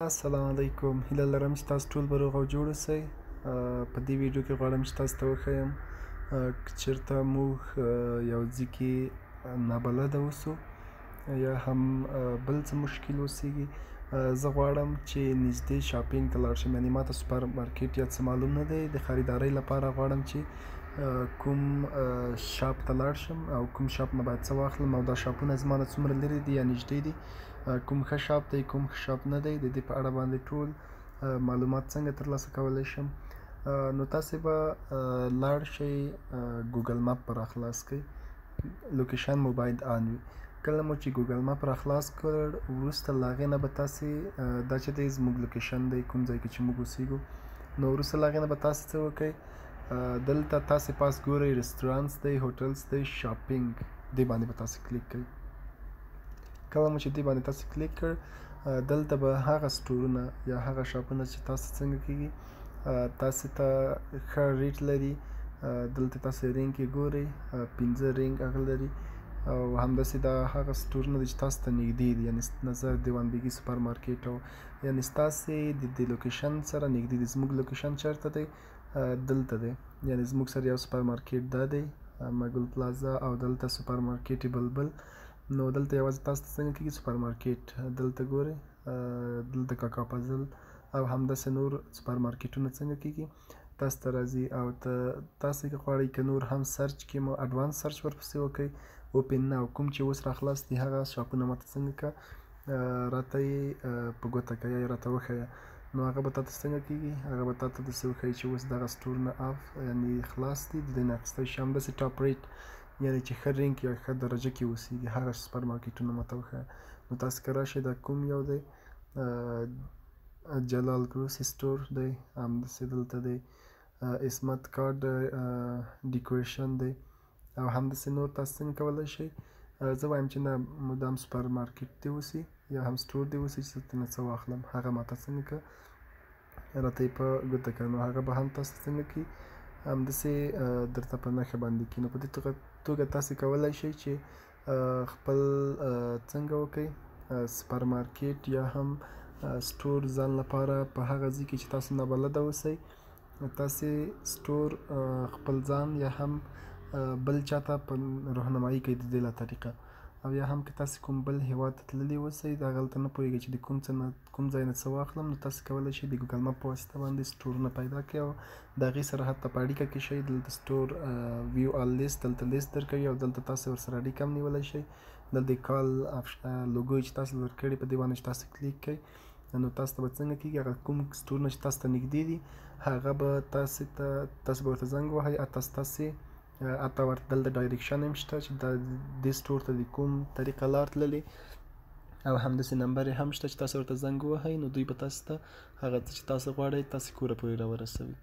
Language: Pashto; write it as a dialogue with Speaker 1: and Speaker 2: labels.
Speaker 1: السلام علیکم. هیله لرم چې تاسو ټول به روغ او جوړ اوسئ. په دې ویډیو کې غواړم چې تاسو ته وښیم که چېرته موږ یو ځای کې نابلده اوسو یا هم بل څه مشکل وسیږي، زه غواړم چې نږدې شاپینګ ته لاړ شم. یعنې ماته سوپر مارکیټ یا څه معلوم نه دی. د خریدارۍ لپاره غواړم چې کوم شاپ ته لاړ شم او کوم شاپ نه باید څه واخلم او دا شاپونه زما نه څومره لرې دي یا نږدې دي، کوم ښه شاپ دی کوم ښه شاپ نه دی، د دې په اړه باندې ټول معلومات څنګه ترلاسه کولی شم. نو تاسې به لاړ شئ، ګوګل مپ به راخلاص کړئ، لوکیشن مو باید آن وي. کله مو چې ګوګل مپ راخلاص کړ وروسته له هغې نه به تاسې دا چې دی زموږ لوکیشن دی کوم ځای کې چې موږ اوسېږو، نو وروسته له هغې نه به تاسې څه وکړئ، دلته تاسې پاس ګورئ رستورانټس دی، هوټلس دی، شاپینګ، دې باندې به تاسې کلیک کړئ. کله مو چې دې باندې تاسې کلیک کړ دلته به هغه سټورونه یا هغه شاپونه چې تاسو څنګه کېږي تاسې ته ښه ریټ لري، دلته تاسې رینګ کې ګورئ، 5 رینګ هغه لري او همداسې دا هغه سټورونه دي چې تاسو ته نږدې دي، یعنې نظر دیوان بیګي سوپر مارکیټ او یعنې ستاسې د دې لوکیشن سره نږدې دي. زموږ لوکیشن چېرته دی؟ دلته دی، یعنې زموږ سره یو سوپر مارکیټ دا دی مګل پلازا او دلته سوپر مارکیټ بلبل. نو دلته یوازې تاسو ته څنګه کېږي سوپر مارکیټ دلته ګورئ، دلته کاکا فضل او همداسې نور سوپر مارکیټونه څنګه کېږي تاسو ته راځي. او تاسې که غواړئ که نور هم سرچ کې مو اډوانس سرچ ورپسې وکړئ، اوپن ناو کوم چې اوس راخلاص دي هغه شاپونه ماته څنګه که راته یې په ګوته که یا یې راته وښیه، نو هغه به تاته څنګه کېږي، هغه به تاته داسې وښیي چې اوس دغه سټورونه آف یعنې خلاص دي، د دې نه اخیستی شي. همداسې ټاپ ریټ یعنې چې ښه رینک یا ښه درجه کې اوسېږي هغه سوپر مارکیټونه ماته وښیه. نو تاسې که راشئ دا کوم یو دی، جلال ګروسي سټور دی، همداسې دلته دی عصمت کارډ ډیکوریشن دی او همداسې نور تاسو څنګه کولی شئ. زه وایم چې نه مدام سوپر مارکیټ دې اوسي یا هم سټور دې اوسي چې زه ترېنه څه واخلم، هغه ماته څنګه که راته یې په ګوته که، نو هغه به هم تاسو څنګه کړي همداسې درته په نښه باندې کړي. نو په دې توګه تاسې کولی شئ چې خپل څنګه وکړئ سوپر مارکیټ یا هم سټور ځان لپاره په هغه ځای کې چې تاسو نابلده اوسئ تاسې سټور خپل ځان یا هم بل چاته په راهنمایي کوئ د دې له طریقه، او یا هم که تاسې کوم بل هېواد ته تللي اوسئ د هغه هلته نه پوهېږئ چې د کوم ځای نه څه واخلم، نو تاسې کولی شئ د ګوګل مپ په واسطه باندې سټورونه پیدا کړئ او د هغې سره حتی په اړیکه کې شئ. دلته سټور ویو آل لیست دلته لیست درکوي او دلته تاسې ورسره اړیکه هم نیولی شئ. دلته کال لوګو چې تاسو ورکړې په دې باندې چې تاسې کلیک کړئ نو تاسو ته به څنګه کېږي هغه کوم سټورونه چې تاسو ته نږدې دي هغه به تاسې به ورته زنګ ووهئ، تاسې حتی ورته دلته ډایرکشن هم شته چې دې سټور ته د کوم طریقه لار تللې او همداسې نمبر یې هم شته چې تاسو ورته زنګ ووهئ نو دوی به تاسو ته هغه څه چې تاسو غواړئ تاسې کوره پورې راورسوي.